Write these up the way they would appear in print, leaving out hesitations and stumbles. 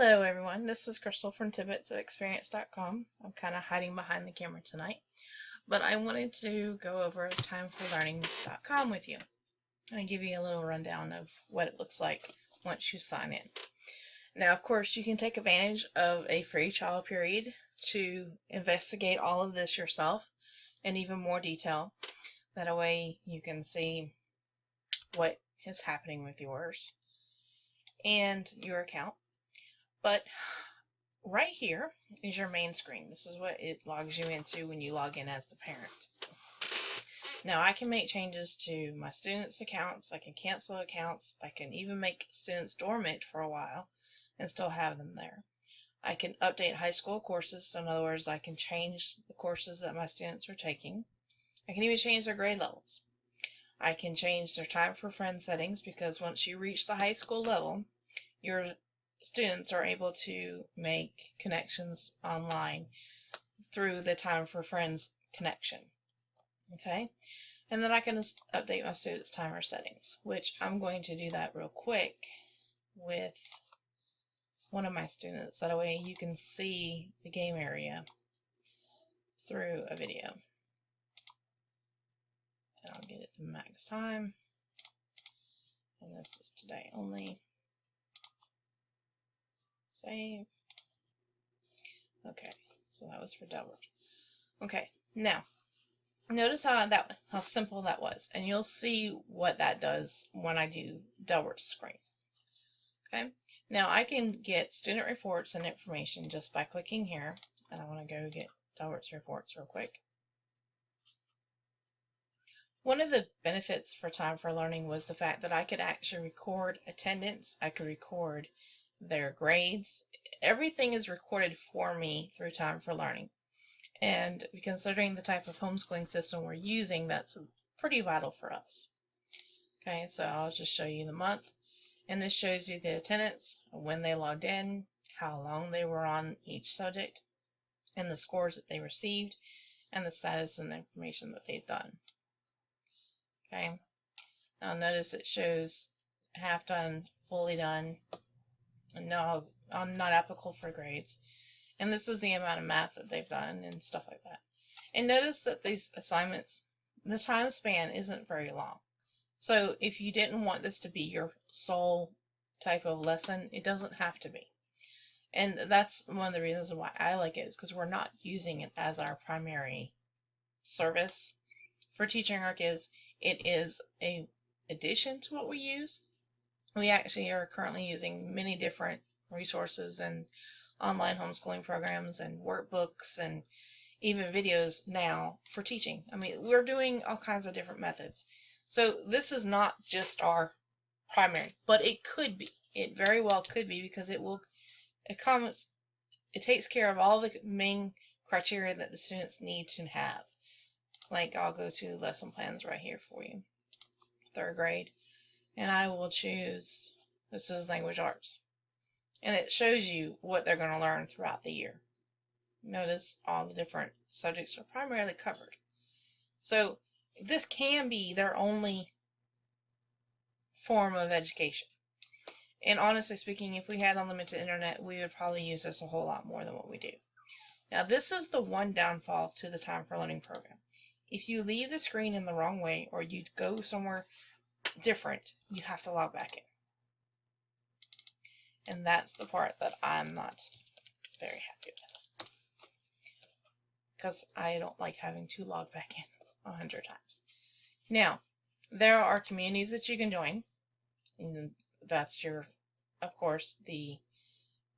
Hello everyone, this is Crystal from Tidbits of Experience.com. I'm kind of hiding behind the camera tonight, but I wanted to go over timeforlearning.com with you and give you a little rundown of what it looks like once you sign in. Now, of course, you can take advantage of a free trial period to investigate all of this yourself in even more detail. That way you can see what is happening with yours and your account. But right here is your main screen. This is what it logs you into when you log in as the parent. Now I can make changes to my students' accounts, I can cancel accounts, I can even make students dormant for a while and still have them there. I can update high school courses, so in other words I can change the courses that my students are taking. I can even change their grade levels. I can change their time for friend settings, because once you reach the high school level, your students are able to make connections online through the time for friends connection. Okay, and then I can update my students' timer settings, which I'm going to do that real quick with one of my students. That way you can see the game area through a video. And I'll get it to max time, and this is today only. Save. Okay, so that was for Delbert. Okay, now notice how simple that was, and you'll see what that does when I do Delbert's screen. Okay, now I can get student reports and information just by clicking here, and I want to go get Delbert's reports real quick. One of the benefits for Time for Learning was the fact that I could actually record attendance. I could record their grades. Everything is recorded for me through Time for Learning. And considering the type of homeschooling system we're using, that's pretty vital for us. Okay, so I'll just show you the month. And this shows you the attendance, when they logged in, how long they were on each subject, and the scores that they received, and the status and the information that they've done. Okay, now notice it shows half done, fully done, no, not applicable for grades. And this is the amount of math that they've done and stuff like that. And notice that these assignments, the time span isn't very long. So if you didn't want this to be your sole type of lesson, it doesn't have to be. And that's one of the reasons why I like it, is because we're not using it as our primary service for teaching our kids. It is an addition to what we use. We actually are currently using many different resources and online homeschooling programs and workbooks and even videos now for teaching. I mean, we're doing all kinds of different methods. So this is not just our primary, but it could be. It very well could be, because it takes care of all the main criteria that the students need to have. Like, I'll go to lesson plans right here for you. 3rd grade. And I will choose, this is language arts. And it shows you what they're going to learn throughout the year. Notice all the different subjects are primarily covered. So this can be their only form of education. And honestly speaking, if we had unlimited internet, we would probably use this a whole lot more than what we do. Now, this is the one downfall to the Time for Learning program. If you leave the screen in the wrong way, or you go somewhere different, you have to log back in. And that's the part that I'm not very happy with, because I don't like having to log back in 100 times. Now, there are communities that you can join, and that's your, of course, the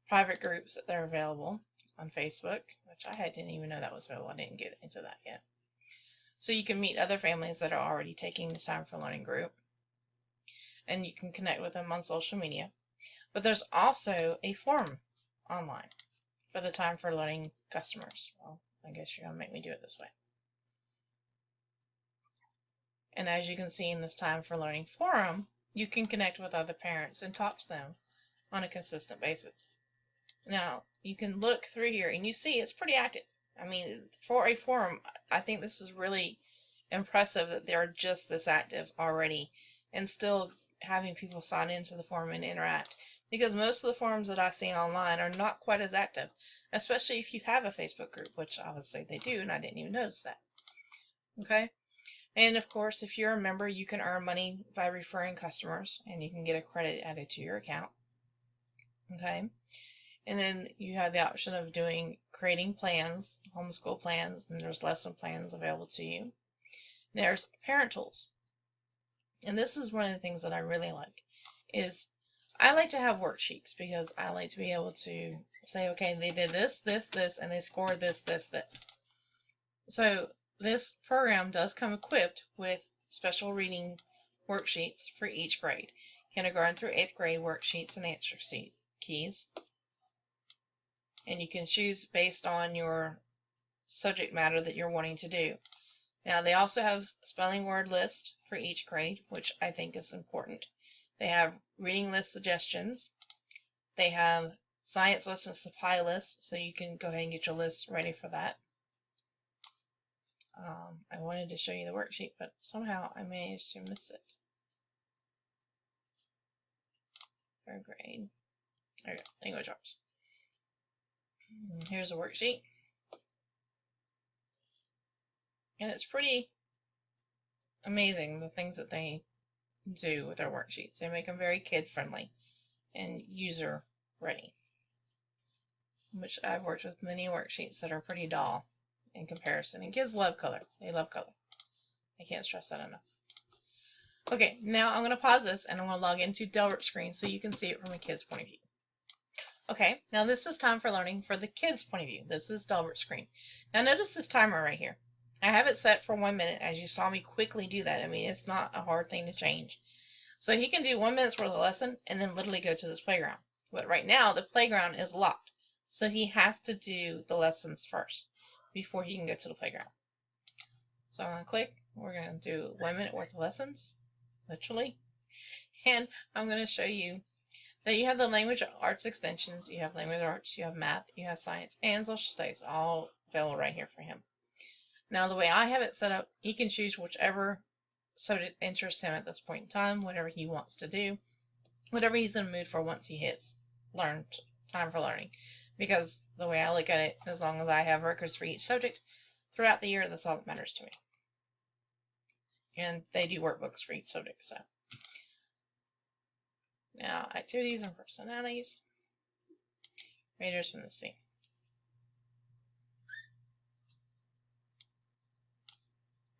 private groups that are available on Facebook, which I didn't even know that was available. I didn't get into that yet. So you can meet other families that are already taking the Time for Learning group, and you can connect with them on social media. But there's also a forum online for the Time for Learning customers. Well, I guess you're going to make me do it this way. And as you can see in this Time for Learning forum, you can connect with other parents and talk to them on a consistent basis. Now, you can look through here and you see it's pretty active. I mean, for a forum, I think this is really impressive that they're just this active already and still having people sign into the forum and interact, because most of the forums that I see online are not quite as active, especially if you have a Facebook group, which obviously they do, and I didn't even notice that. Okay, and of course, if you're a member, you can earn money by referring customers, and you can get a credit added to your account. Okay, and then you have the option of creating plans, homeschool plans, and there's lesson plans available to you. There's parent tools. And this is one of the things that I really like, is I like to have worksheets, because I like to be able to say, okay, they did this, this, this, and they scored this, this, this. So this program does come equipped with special reading worksheets for each grade. Kindergarten through 8th grade worksheets and answer keys. And you can choose based on your subject matter that you're wanting to do. Now, they also have spelling word list for each grade, which I think is important. They have reading list suggestions. They have science lesson supply list, so you can go ahead and get your list ready for that. I wanted to show you the worksheet, but somehow I managed to miss it. Third grade. There we go, language arts. Here's a worksheet. And it's pretty amazing the things that they do with their worksheets. They make them very kid-friendly and user-ready, which I've worked with many worksheets that are pretty dull in comparison. And kids love color. They love color. I can't stress that enough. Okay, now I'm going to pause this and I'm going to log into Delbert's screen so you can see it from a kid's point of view. Okay, now this is time for learning for the kid's point of view. This is Delbert's screen. Now notice this timer right here. I have it set for 1 minute, as you saw me quickly do that. I mean, it's not a hard thing to change. So he can do 1 minute's worth of lesson and then literally go to this playground. But right now, the playground is locked. So he has to do the lessons first before he can go to the playground. So I'm going to click. We're going to do 1 minute worth of lessons, literally. And I'm going to show you that you have the language arts extensions. You have language arts, you have math, you have science, and social studies, all available right here for him. Now, the way I have it set up, he can choose whichever subject interests him at this point in time, whatever he wants to do, whatever he's in the mood for once he hits time for learning. Because the way I look at it, as long as I have records for each subject throughout the year, that's all that matters to me. And they do workbooks for each subject. So now, activities and personalities. Readers from the sea.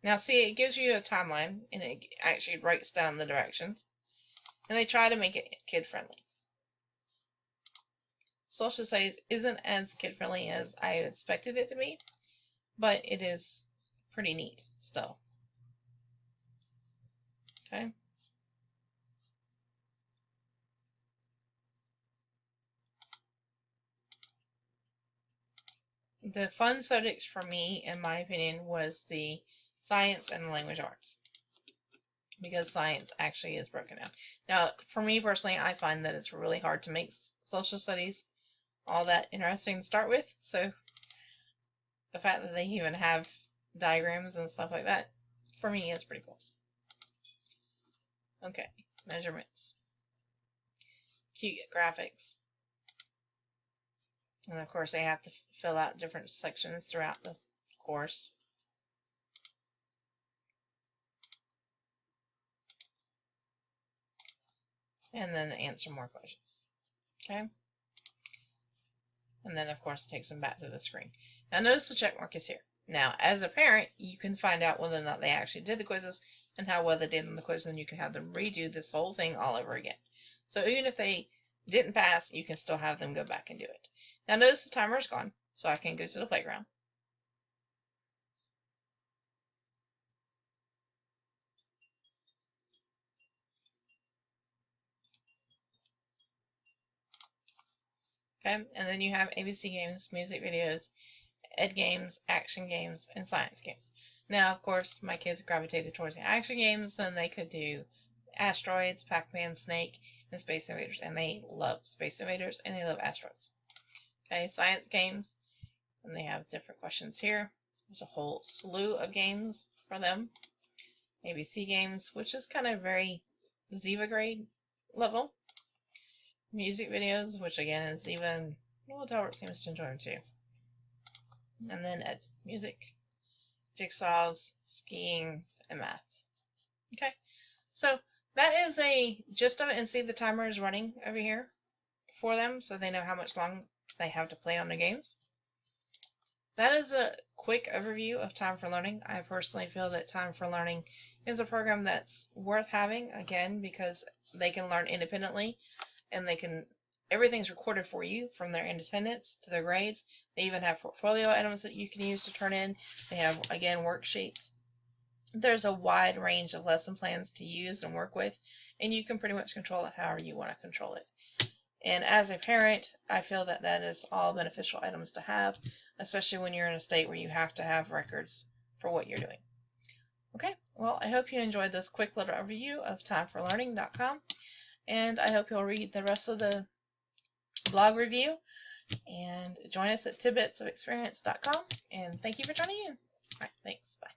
Now see, it gives you a timeline, and it actually writes down the directions. And they try to make it kid-friendly. Social studies isn't as kid-friendly as I expected it to be, but it is pretty neat still. Okay. The fun subjects for me, in my opinion, was the science and the language arts, because science actually is broken down. Now, for me personally, I find that it's really hard to make social studies all that interesting to start with. So the fact that they even have diagrams and stuff like that, for me, is pretty cool. Okay, measurements, cute graphics. And of course, they have to fill out different sections throughout the course. And then answer more questions. Okay? And then, of course, it takes them back to the screen. Now, notice the check mark is here. Now, as a parent, you can find out whether or not they actually did the quizzes and how well they did on the quiz, and you can have them redo this whole thing all over again. So even if they didn't pass, you can still have them go back and do it. Now notice the timer is gone, so I can go to the playground. Okay, and then you have ABC games, music videos, ed games, action games, and science games. Now, of course, my kids gravitated towards the action games, and they could do asteroids, Pac-Man, Snake, and Space Invaders, and they love Space Invaders, and they love asteroids. Okay, science games, and they have different questions here. There's a whole slew of games for them. ABC games, which is kind of very Ziva grade level. Music videos, which again is Ziva, and Noel Talbert seems to enjoy them too. And then it's music, jigsaws, skiing, and math. Okay, so that is a gist of it, and see the timer is running over here for them so they know how much long they have to play on the games. That is a quick overview of Time for Learning. I personally feel that Time for Learning is a program that's worth having, again, because they can learn independently, and everything's recorded for you, from their attendance to their grades. They even have portfolio items that you can use to turn in. They have, again, worksheets. There's a wide range of lesson plans to use and work with, and you can pretty much control it however you want to control it. And as a parent, I feel that that is all beneficial items to have, especially when you're in a state where you have to have records for what you're doing. Okay, well, I hope you enjoyed this quick little overview of timeforlearning.com, and I hope you'll read the rest of the blog review and join us at tidbitsofexperience.com, and thank you for joining in. All right, thanks. Bye.